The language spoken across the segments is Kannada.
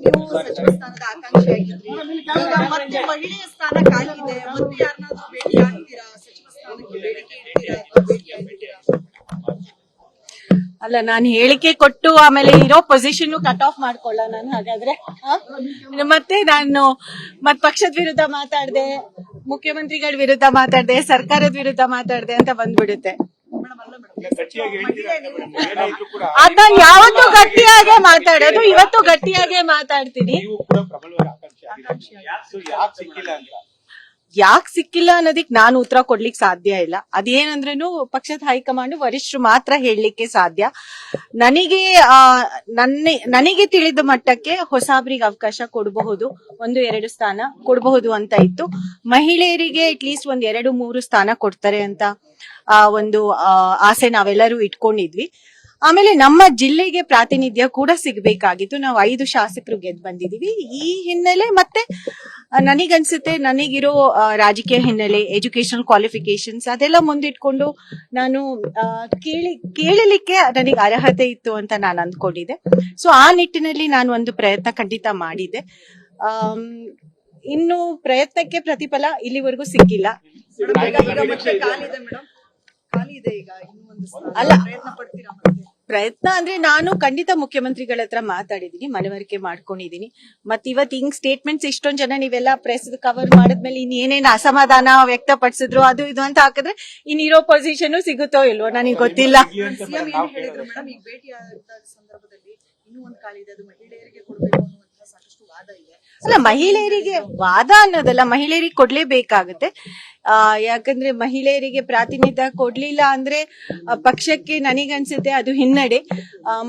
ನೀವು ಸಚಿವ ಸ್ಥಾನದ ಆಕಾಂಕ್ಷಿಯಾಗಿದ್ರಿ, ಈಗ ಮತ್ತೆ ಮಹಿಳೆಯ ಸ್ಥಾನ ಖಾಲಿ ಇದೆ, ಮತ್ತೆ ಯಾರನ್ನಾದ್ರೂ ಭೇಟಿ ಆಗ್ತೀರಾ? ಸಚಿವ ಸ್ಥಾನಕ್ಕೆ ಬೇಡಿಕೆ ಇಡ್ತೀರಾ ಅಥವಾ ಭೇಟಿ ಆಗ್ತೀರಾ? ಅಲ್ಲ, ನಾನು ಹೇಳಿಕೆ ಕೊಟ್ಟು ಆಮೇಲೆ ಇರೋ ಪೊಸಿಷನ್ ಕಟ್ ಆಫ್ ಮಾಡ್ಕೊಳ್ಳ ನಾನು. ಹಾಗಾದ್ರೆ ಮತ್ತೆ ನಾನು ಪಕ್ಷದ ವಿರುದ್ಧ ಮಾತಾಡ್ದೆ, ಮುಖ್ಯಮಂತ್ರಿಗಳ ವಿರುದ್ಧ ಮಾತಾಡ್ದೆ, ಸರ್ಕಾರದ ವಿರುದ್ಧ ಮಾತಾಡ್ದೆ ಅಂತ ಬಂದ್ಬಿಡುತ್ತೆ. ಅದ್ ನಾನು ಯಾವತ್ತೂ ಗಟ್ಟಿಯಾಗೆ ಮಾತಾಡೋದು, ಇವತ್ತು ಗಟ್ಟಿಯಾಗೆ ಮಾತಾಡ್ತೀನಿ. ಯಾಕೆ ಸಿಕ್ಕಿಲ್ಲ ಅನ್ನೋದಕ್ಕೆ ನಾನು ಉತ್ತರ ಕೊಡ್ಲಿಕ್ಕೆ ಸಾಧ್ಯ ಇಲ್ಲ. ಅದೇನಂದ್ರೂ ಪಕ್ಷದ ಹೈಕಮಾಂಡ್ ವರಿಷ್ಠರು ಮಾತ್ರ ಹೇಳಲಿಕ್ಕೆ ಸಾಧ್ಯ. ನನಗೆ ತಿಳಿದ ಮಟ್ಟಕ್ಕೆ ಹೊಸಬ್ರಿಗೆ ಅವಕಾಶ ಕೊಡಬಹುದು, 1-2 ಸ್ಥಾನ ಕೊಡಬಹುದು ಅಂತ ಇತ್ತು. ಮಹಿಳೆಯರಿಗೆ ಅಟ್ಲೀಸ್ಟ್ 1-2-3 ಸ್ಥಾನ ಕೊಡ್ತಾರೆ ಅಂತ ಒಂದು ಆಸೆ ನಾವೆಲ್ಲರೂ ಇಟ್ಕೊಂಡಿದ್ವಿ. ಆಮೇಲೆ ನಮ್ಮ ಜಿಲ್ಲೆಗೆ ಪ್ರಾತಿನಿಧ್ಯ ಕೂಡ ಸಿಗ್ಬೇಕಾಗಿತ್ತು. ನಾವು 5 ಶಾಸಕರು ಗೆದ್ದು ಬಂದಿದೀವಿ. ಈ ಹಿನ್ನೆಲೆ ಮತ್ತೆ ನನಗನ್ಸುತ್ತೆ, ನನಗಿರೋ ರಾಜಕೀಯ ಹಿನ್ನೆಲೆ, ಎಜುಕೇಶನಲ್ ಕ್ವಾಲಿಫಿಕೇಶನ್ಸ್ ಅದೆಲ್ಲ ಮುಂದಿಟ್ಕೊಂಡು ನಾನು ಕೇಳಲಿಕ್ಕೆ ನನಗೆ ಅರ್ಹತೆ ಇತ್ತು ಅಂತ ನಾನು ಅಂದ್ಕೊಂಡಿದ್ದೆ. ಸೊ ಆ ನಿಟ್ಟಿನಲ್ಲಿ ನಾನು ಒಂದು ಪ್ರಯತ್ನ ಖಂಡಿತ ಮಾಡಿದ್ದೆ. ಇನ್ನು ಪ್ರಯತ್ನಕ್ಕೆ ಪ್ರತಿಫಲ ಇಲ್ಲಿವರೆಗೂ ಸಿಕ್ಕಿಲ್ಲ. ಅಲ್ಲ, ಪ್ರಯತ್ನ ಅಂದ್ರೆ ನಾನು ಖಂಡಿತ ಮುಖ್ಯಮಂತ್ರಿಗಳ ಹತ್ರ ಮಾತಾಡಿದೀನಿ, ಮನವರಿಕೆ ಮಾಡ್ಕೊಂಡಿದೀನಿ. ಮತ್ ಇವತ್ತು ಹಿಂಗ್ ಸ್ಟೇಟ್ಮೆಂಟ್ಸ್ ಇಷ್ಟೊಂದ್ ಜನ ನೀವೆಲ್ಲ ಪ್ರೆಸ್ ಕವರ್ ಮಾಡಿದ್ಮೇಲೆ ಇನ್ನೇನೇನು ಅಸಮಾಧಾನ ವ್ಯಕ್ತಪಡಿಸಿದ್ರು ಅದು ಇದು ಅಂತ ಹಾಕಿದ್ರೆ ಇನ್ನಿರೋ ಪೊಸಿಷನ್ ಸಿಗುತ್ತೋ ಇಲ್ವೋ ನನಗೆ ಗೊತ್ತಿಲ್ಲ. ಸಿಎಂ ಏನ್ ಹೇಳಿದ್ರು ಮೇಡಮ್, ಈಗ ಭೇಟಿ ಆದ ಸಂದರ್ಭದಲ್ಲಿ ಇನ್ನೂ ಒಂದು ಕಾಲಿದೆ, ಅದು ಮಹಿಳೆಯರಿಗೆ ಕೊಡಬೇಕು ಅನ್ನುವಂತಹ ಸಾಕಷ್ಟು ವಾದ ಇದೆ. ಅಲ್ಲ, ಮಹಿಳೆಯರಿಗೆ ವಾದ ಅನ್ನೋದಲ್ಲ, ಮಹಿಳೆಯರಿಗೆ ಕೊಡ್ಲೇಬೇಕಾಗುತ್ತೆ. ಯಾಕಂದ್ರೆ ಮಹಿಳೆಯರಿಗೆ ಪ್ರಾತಿನಿಧ್ಯ ಕೊಡ್ಲಿಲ್ಲ ಅಂದ್ರೆ ಪಕ್ಷಕ್ಕೆ ನನಗನ್ಸುತ್ತೆ ಅದು ಹಿನ್ನಡೆ.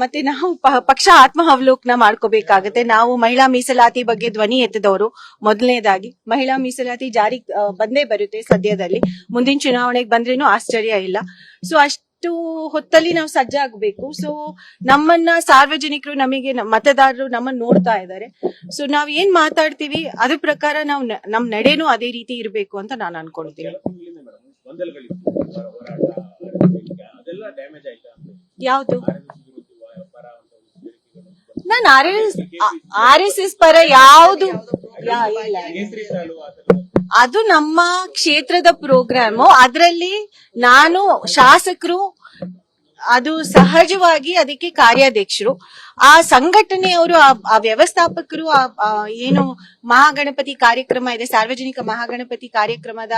ಮತ್ತೆ ನಾವು ಪಕ್ಷ ಆತ್ಮಾವಲೋಕನ ಮಾಡ್ಕೋಬೇಕಾಗತ್ತೆ. ನಾವು ಮಹಿಳಾ ಮೀಸಲಾತಿ ಬಗ್ಗೆ ಧ್ವನಿ ಎತ್ತಿದವರು. ಮೊದಲನೇದಾಗಿ ಮಹಿಳಾ ಮೀಸಲಾತಿ ಜಾರಿ ಬಂದೇ ಬರುತ್ತೆ ಸದ್ಯದಲ್ಲಿ, ಮುಂದಿನ ಚುನಾವಣೆಗೆ ಬಂದ್ರೇನು ಆಶ್ಚರ್ಯ ಇಲ್ಲ. ಸೊ ಅಷ್ಟು ಹೊತ್ತಲ್ಲಿ ನಾವು ಸಜ್ಜಾಗಬೇಕು. ಸೊ ನಮ್ಮನ್ನ ಸಾರ್ವಜನಿಕರು, ನಮಗೆ ಮತದಾರರು ನಮ್ಮನ್ನ ನೋಡ್ತಾ ಇದ್ದಾರೆ. ಸೊ ನಾವ್ ಏನ್ ಮಾತಾಡ್ತೀವಿ ಅದ್ರ ಪ್ರಕಾರ ನಾವು ನಮ್ ನಡೆನೂ ಅದೇ ರೀತಿ ಇರ್ಬೇಕು ಅಂತ ನಾನು ಅನ್ಕೊಳ್ತೀನಿ. ಯಾವ್ದು? ನಾನು RSS ಪರ ಯಾವ್ದು ಇಲ್ಲ. ಅದು ನಮ್ಮ ಕ್ಷೇತ್ರದ ಪ್ರೋಗ್ರಾಮು. ಅದರಲ್ಲಿ ನಾನು ಶಾಸಕರು, ಅದು ಸಹಜವಾಗಿ ಅದಕ್ಕೆ ಕಾರ್ಯಾಧ್ಯಕ್ಷರು, ಆ ಸಂಘಟನೆಯವರು, ಆ ವ್ಯವಸ್ಥಾಪಕರು, ಏನು ಮಹಾಗಣಪತಿ ಕಾರ್ಯಕ್ರಮ ಇದೆ, ಸಾರ್ವಜನಿಕ ಮಹಾಗಣಪತಿ ಕಾರ್ಯಕ್ರಮದ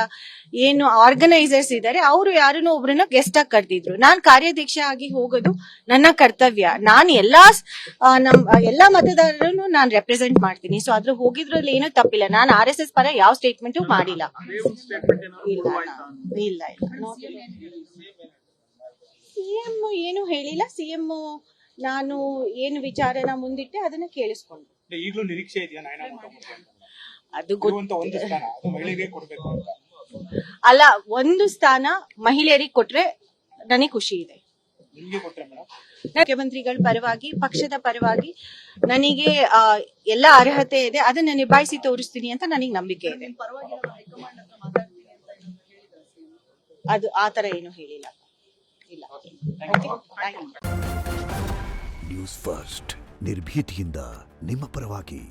ಏನು ಆರ್ಗನೈಸರ್ಸ್ ಇದ್ದಾರೆ, ಅವರು ಯಾರನ್ನೋ ಒಬ್ರನ್ನ ಗೆಸ್ಟ್ ಆಗಿ ಕರೆದಿದ್ರು. ನಾನು ಕಾರ್ಯಾಧ್ಯಕ್ಷ ಆಗಿ ಹೋಗೋದು ನನ್ನ ಕರ್ತವ್ಯ. ನಾನು ಎಲ್ಲಾ ಮತದಾರರನ್ನು ನಾನು ರೆಪ್ರೆಸೆಂಟ್ ಮಾಡ್ತೀನಿ. ಸೊ ಅದ್ರ ಹೋಗಿದ್ರಲ್ಲಿ ಏನೂ ತಪ್ಪಿಲ್ಲ. ನಾನು RSS ಪರ ಯಾವ ಸ್ಟೇಟ್ಮೆಂಟು ಮಾಡಿಲ್ಲ. ಇಲ್ಲ ಸಿಎಂ ಏನು ಹೇಳಿಲ್ಲ. ಸಿಎಂ ನಾನು ಏನು ವಿಚಾರನ ಮುಂದಿಟ್ಟೆ ಅದನ್ನ ಕೇಳಿಸ್ಕೊಂಡು. ಈಗಲೂ ನಿರೀಕ್ಷೆ ಇದೆಯಾ ಅದು ಅಲ್ಲ, 1 ಸ್ಥಾನ ಮಹಿಳೆಯರಿಗೆ ಕೊಟ್ರೆ ನನಗೆ ಖುಷಿ ಇದೆ. ಮುಖ್ಯಮಂತ್ರಿಗಳ ಪರವಾಗಿ, ಪಕ್ಷದ ಪರವಾಗಿ ನನಗೆ ಎಲ್ಲ ಅರ್ಹತೆ ಇದೆ, ಅದನ್ನ ನಿಭಾಯಿಸಿ ತೋರಿಸ್ತೀನಿ ಅಂತ ನನಗೆ ನಂಬಿಕೆ ಇದೆ. ಅದು ಆತರ ಏನು ಹೇಳಿಲ್ಲ. ನ್ಯೂಸ್ ಫಸ್ಟ್, ನಿರ್ಭೀತಿಯಿಂದ ನಿಮ್ಮ ಪರವಾಗಿ.